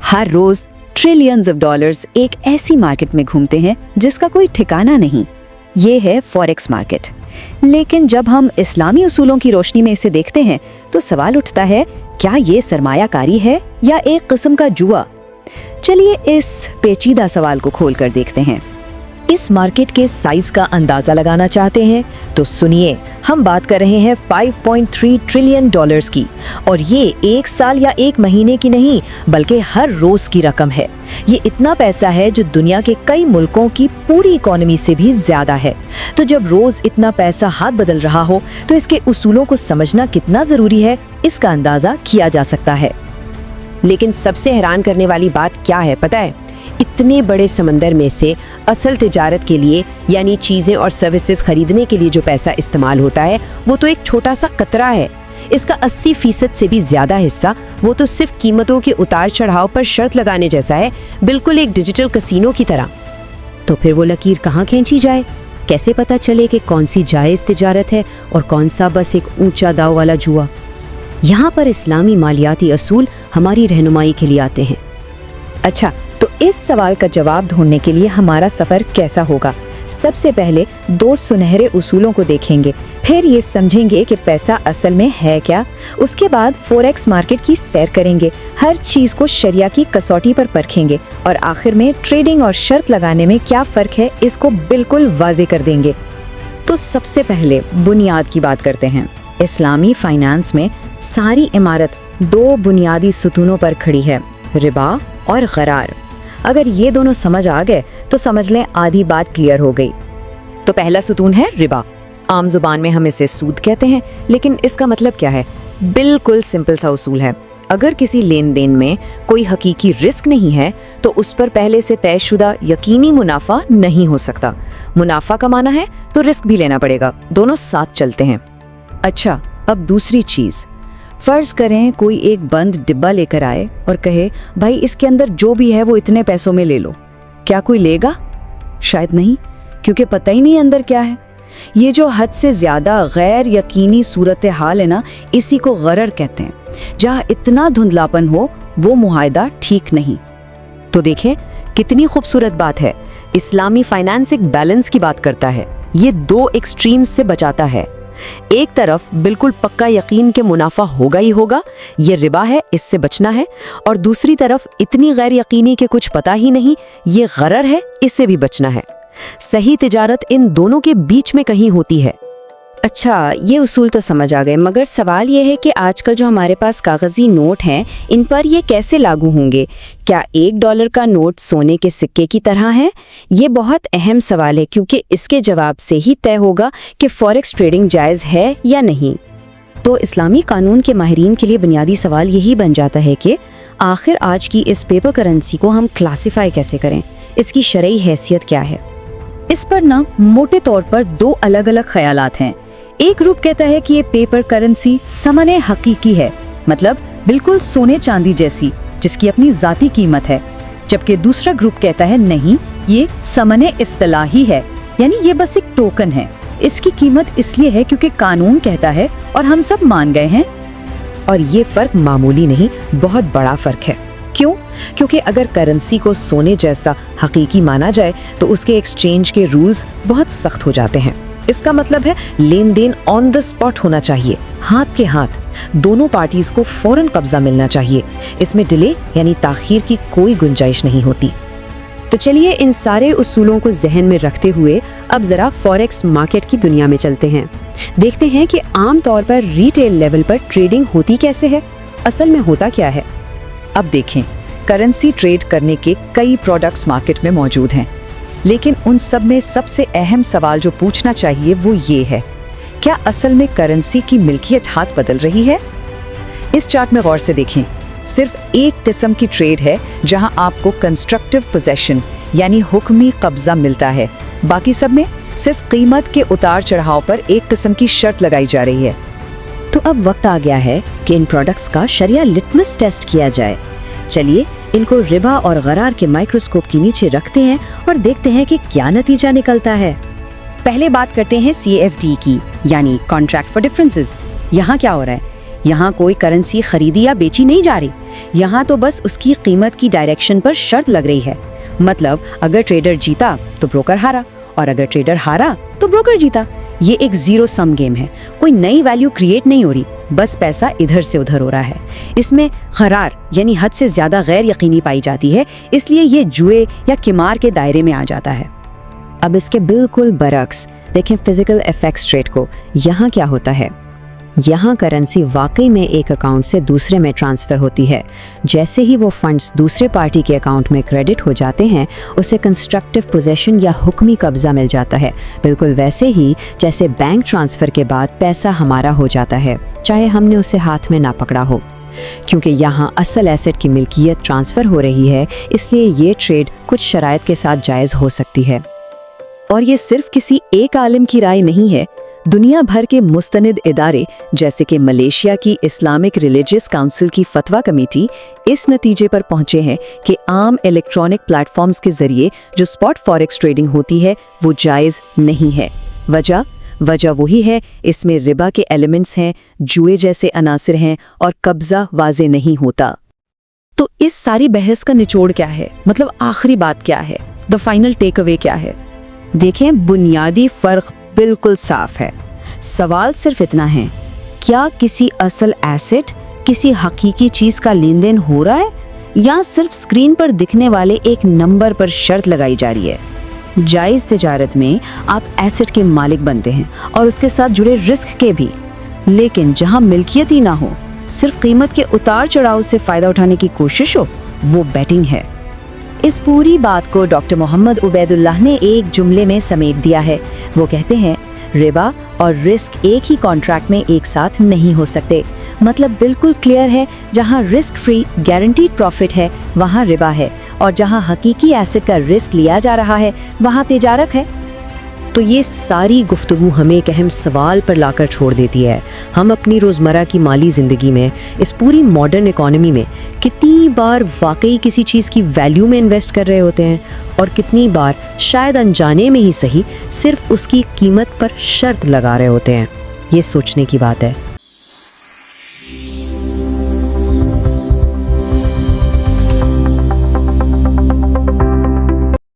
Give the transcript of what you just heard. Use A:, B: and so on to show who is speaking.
A: हर रोज trillions of dollars एक ऐसी मार्केट में घूमते हैं जिसका कोई ठिकाना नहीं। ये है फॉरेक्स मार्केट। लेकिन जब हम इस्लामी उसूलों की रोशनी में इसे देखते हैं तो सवाल उठता है, क्या ये सरमायाकारी है या एक किस्म का जुआ? चलिए इस पेचीदा सवाल को खोल कर देखते हैं।
B: इस मार्केट के साइज का अंदाजा लगाना चाहते हैं तो सुनिए, हम बात कर रहे हैं 5.3 ट्रिलियन डॉलर्स की, और ये एक साल या एक महीने की नहीं बल्कि हर रोज की रकम है। ये इतना पैसा है जो दुनिया के कई मुल्कों की पूरी इकोनॉमी से भी ज्यादा है। तो जब रोज इतना पैसा हाथ बदल रहा हो तो इसके उसूलों को समझना कितना जरूरी है, इसका अंदाजा किया जा सकता है।
C: लेकिन सबसे हैरान करने वाली बात क्या है पता है? इतने बड़े समंदर में से असल तिजारत के लिए यानी चीजें और सर्विसेज खरीदने के लिए जो पैसा इस्तेमाल होता है वो तो एक छोटा सा कतरा है। इसका 80% से भी ज्यादा हिस्सा वो तो सिर्फ कीमतों के उतार चढ़ाव पर शर्त लगाने जैसा है, बिल्कुल एक डिजिटल कसीनो की तरह।
B: तो फिर वो लकीर कहाँ खींची जाए? कैसे पता चले कि कौन सी जायज तिजारत है और कौन सा बस एक ऊंचा दाव वाला जुआ? यहाँ पर इस्लामी मालियाती असूल हमारी रहनुमाई के लिए आते हैं।
A: अच्छा, तो इस सवाल का जवाब ढूंढने के लिए हमारा सफर कैसा होगा? सबसे पहले 2 सुनहरे उसूलों को देखेंगे, फिर ये समझेंगे कि पैसा असल में है क्या। उसके बाद फॉरेक्स मार्केट की सैर करेंगे, हर चीज को शरिया की कसौटी पर परखेंगे और आखिर में ट्रेडिंग और शर्त लगाने में क्या फर्क है इसको बिल्कुल वाजे कर देंगे। तो सबसे पहले बुनियाद की बात करते हैं। इस्लामी फाइनेंस में सारी इमारत 2 बुनियादी सुतूनों पर खड़ी है, रिबा और ग़रार। अगर ये दोनों समझ आ गए तो समझ लें आधी बात क्लियर हो गई।
B: तो पहला सुतून है रिबा। आम जुबान में हम इसे सूद कहते हैं, लेकिन इसका मतलब क्या है? बिल्कुल सिंपल सा उसूल है। अगर किसी लेन देन में कोई हकीकी रिस्क नहीं है तो उस पर पहले से तयशुदा यकीनी मुनाफा नहीं हो सकता। मुनाफा कमाना है तो रिस्क भी लेना पड़ेगा, दोनों साथ चलते हैं।
A: अच्छा, अब दूसरी चीज, फर्ज करें कोई एक बंद डिब्बा लेकर आए और कहे, भाई इसके अंदर जो भी है वो इतने पैसों में ले लो। क्या कोई लेगा? शायद नहीं, क्योंकि पता ही नहीं अंदर क्या है। ये जो हद से ज्यादा गैर यकीनी सूरत हाल है ना, इसी को गरर कहते हैं। जहाँ इतना धुंधलापन हो वो मुआहदा ठीक नहीं।
B: तो देखें कितनी खूबसूरत बात है। इस्लामी फाइनेंस एक बैलेंस की बात करता है। ये 2 एक्सट्रीम्स से बचाता है। एक तरफ बिल्कुल पक्का यकीन के मुनाफा होगा ही होगा, ये रिबा है, इससे बचना है, और दूसरी तरफ इतनी गैर यकीनी के कुछ पता ही नहीं, ये गरर है, इससे भी बचना है। सही तिजारत इन दोनों के बीच में कहीं होती है।
A: अच्छा, ये उसूल तो समझ आ गए, मगर सवाल ये है कि आजकल जो हमारे पास कागजी नोट हैं, इन पर ये कैसे लागू होंगे? क्या $1 का नोट सोने के सिक्के की तरह है? ये बहुत अहम सवाल है, क्योंकि इसके जवाब से ही तय होगा कि फॉरेक्स ट्रेडिंग जायज़ है या नहीं। तो इस्लामी कानून के माहिरीन के लिए बुनियादी सवाल यही बन जाता है कि आखिर आज की इस पेपर करेंसी को हम क्लासिफाई कैसे करें? इसकी शरई हैसियत क्या है? इस पर ना मोटे तौर पर 2 अलग अलग ख्यालात हैं। एक ग्रुप कहता है कि ये पेपर करेंसी समने हकीकी है, मतलब बिल्कुल सोने चांदी जैसी, जिसकी अपनी जाती कीमत है, जबकि दूसरा ग्रुप कहता है नहीं, ये समने इस्तिलाही है, यानी ये बस एक टोकन है। इसकी कीमत इसलिए है क्योंकि कानून कहता है और हम सब मान गए हैं।
B: और ये फर्क मामूली नहीं, बहुत बड़ा फर्क है। क्यों? क्योंकि अगर करेंसी को सोने जैसा हकीकी माना जाए तो उसके एक्सचेंज के रूल्स बहुत सख्त हो जाते हैं। इसका मतलब है लेन देन ऑन द स्पॉट होना चाहिए, हाथ के हाथ। दोनों पार्टीज को फौरन कब्जा मिलना चाहिए। इसमें डिले यानी ताखीर की कोई गुंजाइश नहीं होती।
C: तो चलिए इन सारे उसूलों को जहन में रखते हुए अब जरा फॉरेक्स मार्केट की दुनिया में चलते हैं। देखते हैं कि आम तौर पर रिटेल लेवल पर ट्रेडिंग होती कैसे है, असल में होता क्या है।
A: अब देखें, करेंसी ट्रेड करने के कई प्रोडक्ट्स मार्केट में मौजूद हैं, लेकिन उन सब में सबसे अहम सवाल जो पूछना चाहिए वो ये है, क्या असल में करेंसी की मिल्कियत हाथ बदल रही है? इस चार्ट में गौर से देखें, सिर्फ एक किस्म की ट्रेड है जहां आपको कंस्ट्रक्टिव पोजेशन यानी हुक्मी कब्जा मिलता है। बाकी सब में सिर्फ कीमत के उतार चढ़ाव पर एक किस्म की शर्त लगाई जा रही है।
B: तो अब वक्त आ गया है कि इन प्रोडक्ट्स का शरिया लिटमस टेस्ट किया जाए। चलिए इनको रिबा और गरार के माइक्रोस्कोप के नीचे रखते हैं और देखते हैं कि क्या नतीजा निकलता है।
A: पहले बात करते हैं CFD की, यानी कॉन्ट्रैक्ट फॉर डिफरेंसेस। यहाँ क्या हो रहा है? यहाँ कोई करेंसी खरीदी या बेची नहीं जा रही, यहाँ तो बस उसकी कीमत की डायरेक्शन पर शर्त लग रही है। मतलब अगर ट्रेडर जीता तो ब्रोकर हारा, और अगर ट्रेडर हारा तो ब्रोकर जीता। ये एक जीरो सम गेम है, कोई नई वैल्यू क्रिएट नहीं हो रही, बस पैसा इधर से उधर हो रहा है। इसमें खरार यानी हद से ज्यादा गैर यकीनी पाई जाती है, इसलिए ये जुए या किमार के दायरे में आ जाता है।
B: अब इसके बिल्कुल बरक्स देखें फिजिकल इफेक्ट्स ट्रेड को। यहाँ क्या होता है, यहाँ करेंसी वाकई में एक अकाउंट से दूसरे में ट्रांसफ़र होती है। जैसे ही वो फंड्स दूसरे पार्टी के अकाउंट में क्रेडिट हो जाते हैं, उसे कंस्ट्रक्टिव पोजेशन या हुक्मी कब्जा मिल जाता है, बिल्कुल वैसे ही जैसे बैंक ट्रांसफ़र के बाद पैसा हमारा हो जाता है, चाहे हमने उसे हाथ में ना पकड़ा हो। क्योंकि यहाँ असल एसेट की मिल्कियत ट्रांसफ़र हो रही है, इसलिए ये ट्रेड कुछ शराइत के साथ जायज़ हो सकती है। और ये सिर्फ किसी एक आलिम की राय नहीं है। दुनिया भर के मुस्तनिद इदारे जैसे कि मलेशिया की इस्लामिक रिलीजियस काउंसिल की फतवा कमेटी इस नतीजे पर पहुंचे हैं कि आम इलेक्ट्रॉनिक प्लेटफॉर्म्स के जरिए जो स्पॉट फॉरेक्स ट्रेडिंग होती है वो जायज़ नहीं है। वजह वही है, इसमें रिबा के एलिमेंट्स हैं, जुए जैसे अनासिर हैं और कब्जा वाजे नहीं होता।
A: तो इस सारी बहस का निचोड़ क्या है, मतलब आखिरी बात क्या है, द फाइनल टेक अवे क्या है? देखें, बुनियादी फर्क बिल्कुल साफ है। सवाल सिर्फ इतना है, क्या किसी असल एसेट, किसी हकीकी चीज का लेन देन हो रहा है, या सिर्फ स्क्रीन पर दिखने वाले एक नंबर पर शर्त लगाई जा रही है? जायज़ तिजारत में आप एसेट के मालिक बनते हैं और उसके साथ जुड़े रिस्क के भी, लेकिन जहां मिल्कियत ही ना हो, सिर्फ कीमत के उतार चढ़ाव से फायदा उठाने की कोशिश हो, वो बेटिंग है।
B: इस पूरी बात को डॉक्टर मोहम्मद उबैदुल्लाह ने एक जुमले में समेट दिया है। वो कहते हैं, रिबा और रिस्क एक ही कॉन्ट्रैक्ट में एक साथ नहीं हो सकते। मतलब बिल्कुल क्लियर है, जहां रिस्क फ्री गारंटीड प्रॉफिट है वहां रिबा है, और जहां हकीकी एसेट का रिस्क लिया जा रहा है वहां तिजारत है। तो ये सारी गुफ्तगू हमें एक अहम सवाल पर लाकर छोड़ देती है। हम अपनी रोज़मर्रा की माली ज़िंदगी में, इस पूरी मॉडर्न इकोनॉमी में कितनी बार वाकई किसी चीज़ की वैल्यू में इन्वेस्ट कर रहे होते हैं, और कितनी बार शायद अनजाने में ही सही सिर्फ उसकी कीमत पर शर्त लगा रहे होते हैं। ये सोचने की बात है।